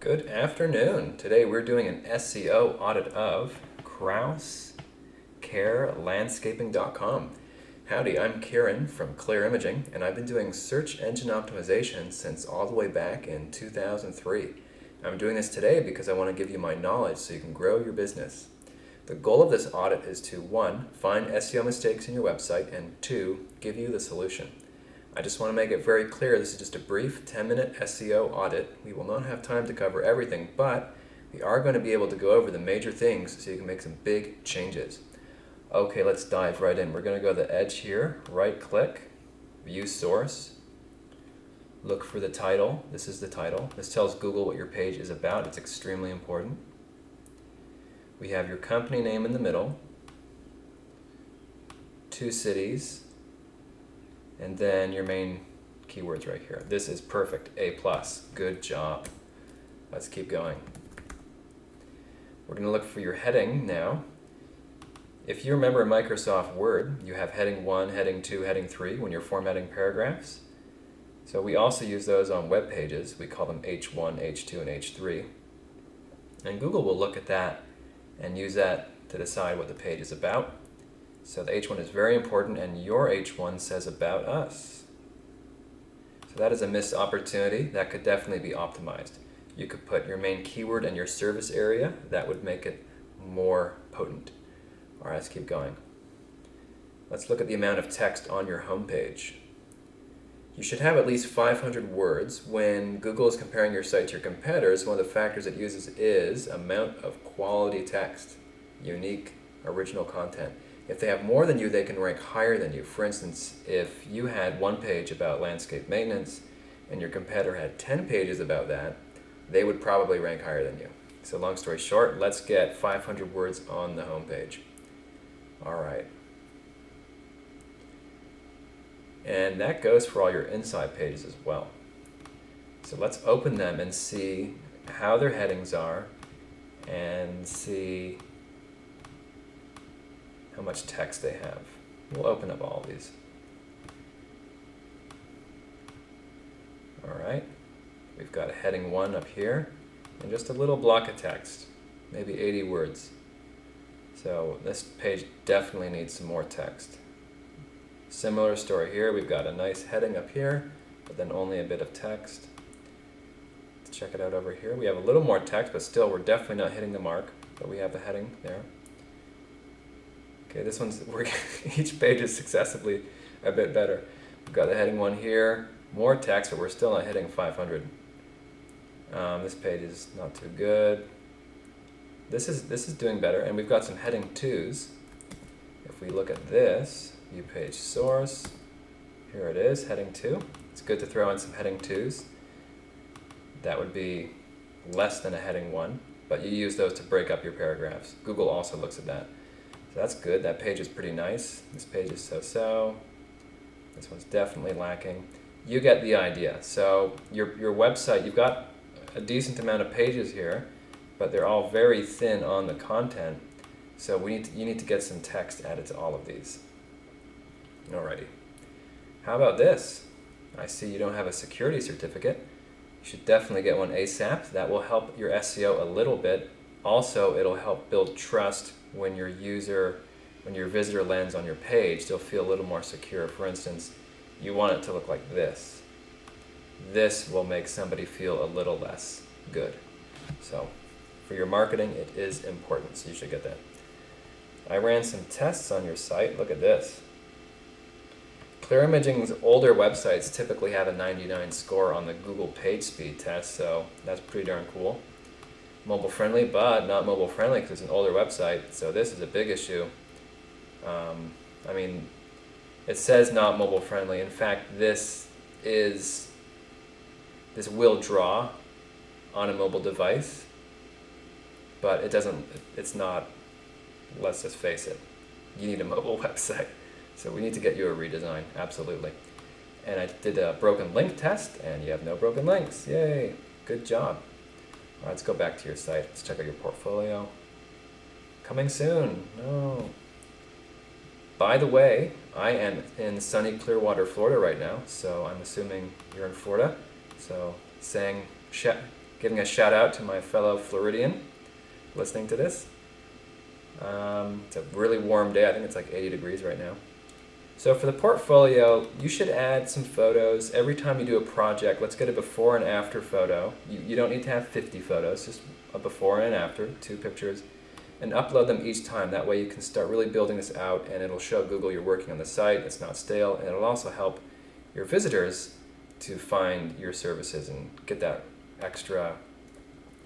Good afternoon. Today we're doing an SEO audit of krausscarelandscaping.com. Howdy, I'm Kieran from Clear Imaging, and I've been doing search engine optimization since all the way back in 2003. I'm doing this today because I want to give you my knowledge so you can grow your business. The goal of this audit is to 1. Find SEO mistakes in your website, and 2. Give you the solution. I just want to make it very clear this is just a brief 10-minute SEO audit. We will not have time to cover everything, but we are going to be able to go over the major things so you can make some big changes. Okay, let's dive right in. We're going to go to the edge here, right click, view source, look for the title. This is the title. This tells Google what your page is about. It's extremely important. We have your company name in the middle, 2 cities, and then your main keywords right here. This is perfect, A+, good job. Let's keep going. We're going to look for your heading now. If you remember Microsoft Word, you have heading 1, heading 2, heading 3 when you're formatting paragraphs. So we also use those on web pages. We call them H1, H2, and H3. And Google will look at that and use that to decide what the page is about. So the H1 is very important, and your H1 says about us. So that is a missed opportunity. That could definitely be optimized. You could put your main keyword and your service area. That would make it more potent. All right, let's keep going. Let's look at the amount of text on your homepage. You should have at least 500 words. When Google is comparing your site to your competitors, one of the factors it uses is amount of quality text, unique, original content. If they have more than you, they can rank higher than you. For instance, if you had one page about landscape maintenance and your competitor had 10 pages about that, they would probably rank higher than you. So long story short, let's get 500 words on the homepage. All right. And that goes for all your inside pages as well. So let's open them and see how their headings are and see how much text they have. We'll open up all of these. All right, we've got a heading 1 up here and just a little block of text, maybe 80 words. So this page definitely needs some more text. Similar story here, we've got a nice heading up here, but then only a bit of text. Let's check it out over here. We have a little more text, but still we're definitely not hitting the mark, but we have the heading there. Okay, this one's, each page is successively a bit better. We've got the heading 1 here, more text, but we're still not hitting 500. This page is not too good. This is doing better, and we've got some heading 2s. If we look at this, view page source, here it is, heading 2. It's good to throw in some heading 2s. That would be less than a heading 1, but you use those to break up your paragraphs. Google also looks at that. So that's good. That page is pretty nice. This page is so-so. This one's definitely lacking. You get the idea. So your website, you've got a decent amount of pages here, but they're all very thin on the content. So you need to get some text added to all of these. Alrighty. How about this? I see you don't have a security certificate. You should definitely get one ASAP. That will help your SEO a little bit. Also, it'll help build trust when your visitor lands on your page. They'll feel a little more secure. For instance, you want it to look like this. This will make somebody feel a little less good. So for your marketing, it is important, so you should get that. I ran some tests on your site. Look at this. Clear Imaging's older websites typically have a 99 score on the Google PageSpeed test, so that's pretty darn cool. Mobile friendly, but not mobile friendly because it's an older website, so this is a big issue. I mean, it says not mobile friendly. In fact, this will draw on a mobile device, but it's not, let's just face it, you need a mobile website. So we need to get you a redesign, absolutely. And I did a broken link test, and you have no broken links. Yay, good job. All right, let's go back to your site. Let's check out your portfolio. Coming soon. No. By the way, I am in sunny Clearwater, Florida right now, so I'm assuming you're in Florida. So saying giving a shout out to my fellow Floridian listening to this. It's a really warm day. I think it's like 80 degrees right now. So for the portfolio, you should add some photos. Every time you do a project, let's get a before and after photo. You don't need to have 50 photos, just a before and an after, 2 pictures, and upload them each time. That way you can start really building this out, and it'll show Google you're working on the site, it's not stale, and it'll also help your visitors to find your services and get that extra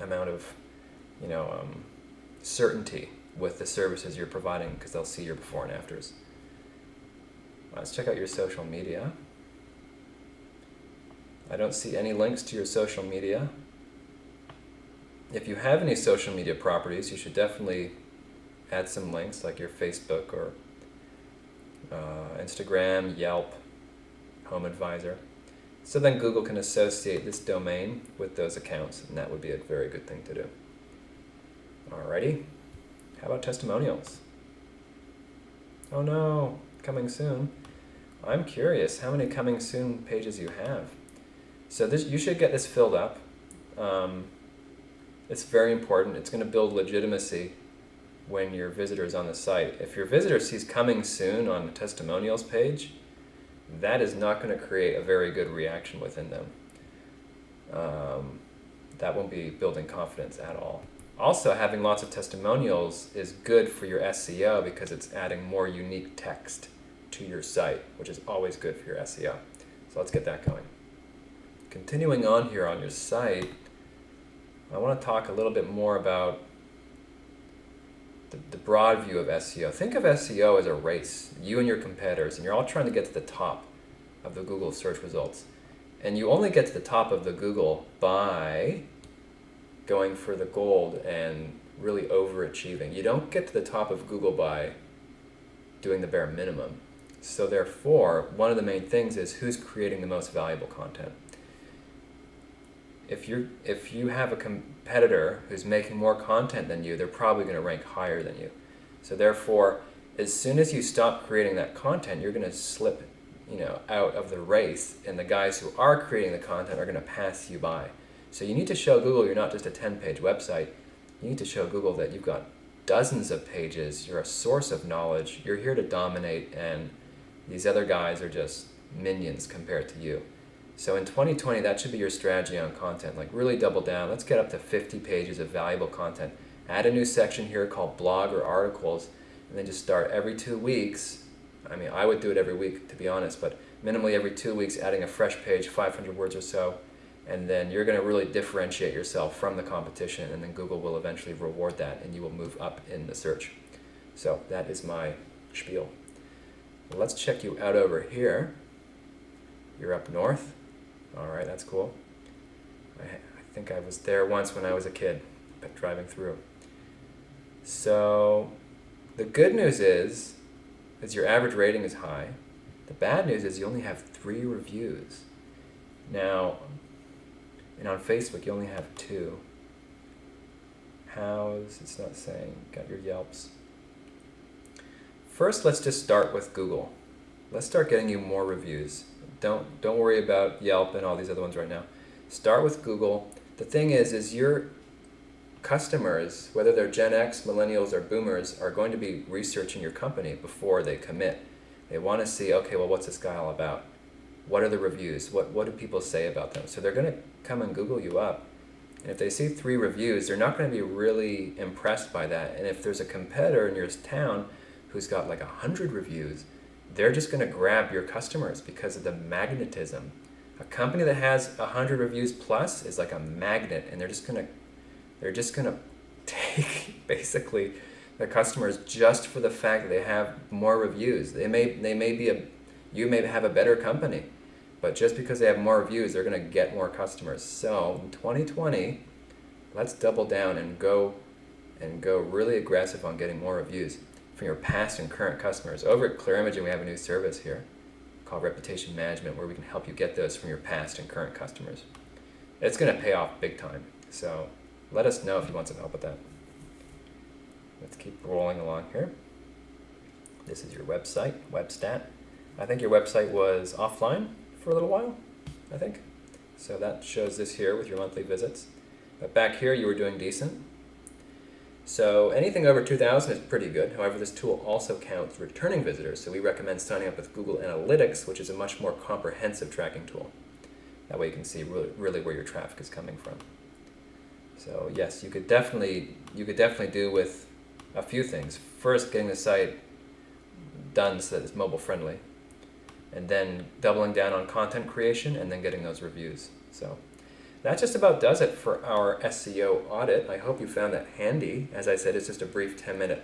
amount of, certainty with the services you're providing, because they'll see your before and afters. Let's check out your social media. I don't see any links to your social media. If you have any social media properties, you should definitely add some links, like your Facebook or Instagram, Yelp, Home Advisor. So then Google can associate this domain with those accounts, and that would be a very good thing to do. Alrighty, how about testimonials? Oh no, coming soon. I'm curious how many coming soon pages you have. So you should get this filled up. It's very important. It's going to build legitimacy when your visitor is on the site. If your visitor sees coming soon on the testimonials page, that is not going to create a very good reaction within them. That won't be building confidence at all. Also, having lots of testimonials is good for your SEO because it's adding more unique text to your site, which is always good for your SEO. So let's get that going. Continuing on here on your site, I want to talk a little bit more about the broad view of SEO. Think of SEO as a race, you and your competitors, and you're all trying to get to the top of the Google search results. And you only get to the top of the Google by going for the gold and really overachieving. You don't get to the top of Google by doing the bare minimum. So therefore, one of the main things is who's creating the most valuable content. If you have a competitor who's making more content than you, they're probably going to rank higher than you. So therefore, as soon as you stop creating that content, you're going to slip, out of the race, and the guys who are creating the content are going to pass you by. So you need to show Google you're not just a 10-page website. You need to show Google that you've got dozens of pages, you're a source of knowledge, you're here to dominate, and these other guys are just minions compared to you. So in 2020, that should be your strategy on content. Like, really double down. Let's get up to 50 pages of valuable content. Add a new section here called blog or articles, and then just start every 2 weeks. I mean, I would do it every week, to be honest, but minimally every 2 weeks, adding a fresh page, 500 words or so, and then you're going to really differentiate yourself from the competition, and then Google will eventually reward that, and you will move up in the search. So that is my spiel. Well, let's check you out over here. You're up north. All right, that's cool. I think I was there once when I was a kid, driving through. So the good news is your average rating is high. The bad news is you only have 3 reviews. Now, and on Facebook you only have 2. It's not saying, got your Yelps. First, let's just start with Google. Let's start getting you more reviews. Don't worry about Yelp and all these other ones right now. Start with Google. The thing is your customers, whether they're Gen X, millennials, or boomers, are going to be researching your company before they commit. They want to see, okay, well, what's this guy all about? What are the reviews? What do people say about them? So they're going to come and Google you up. And if they see 3 reviews, they're not going to be really impressed by that. And if there's a competitor in your town who's got like 100 reviews, they're just going to grab your customers because of the magnetism. A company that has 100 reviews plus is like a magnet, and they're just going to take basically the customers just for the fact that they have more reviews. You may have a better company, but just because they have more reviews, they're going to get more customers. So in 2020, let's double down and go really aggressive on getting more reviews from your past and current customers. Over at Clear Imaging, we have a new service here called Reputation Management, where we can help you get those from your past and current customers. It's going to pay off big time. So let us know if you want some help with that. Let's keep rolling along here. This is your website, WebStat. I think your website was offline for a little while, I think. So that shows this here with your monthly visits. But back here you were doing decent. So anything over 2,000 is pretty good. However, this tool also counts returning visitors, so we recommend signing up with Google Analytics, which is a much more comprehensive tracking tool. That way you can see really where your traffic is coming from. So yes, you could definitely do with a few things. First, getting the site done so that it's mobile friendly, and then doubling down on content creation, and then getting those reviews. So that just about does it for our SEO audit. I hope you found that handy. As I said, it's just a brief 10-minute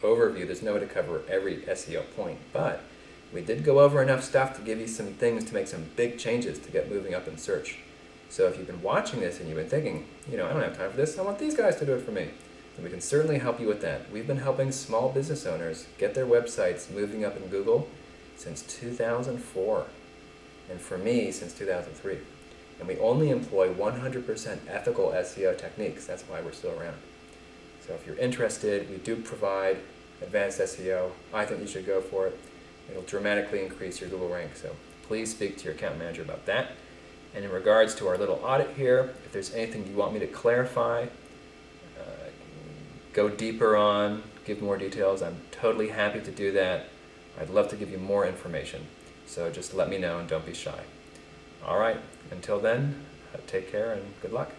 overview. There's no way to cover every SEO point, but we did go over enough stuff to give you some things to make some big changes to get moving up in search. So if you've been watching this and you've been thinking, I don't have time for this, I want these guys to do it for me, then we can certainly help you with that. We've been helping small business owners get their websites moving up in Google since 2004, and for me, since 2003. And we only employ 100% ethical SEO techniques. That's why we're still around. So if you're interested, we do provide advanced SEO. I think you should go for it. It'll dramatically increase your Google rank. So please speak to your account manager about that. And in regards to our little audit here, if there's anything you want me to clarify, go deeper on, give more details, I'm totally happy to do that. I'd love to give you more information. So just let me know and don't be shy. All right, until then, take care and good luck.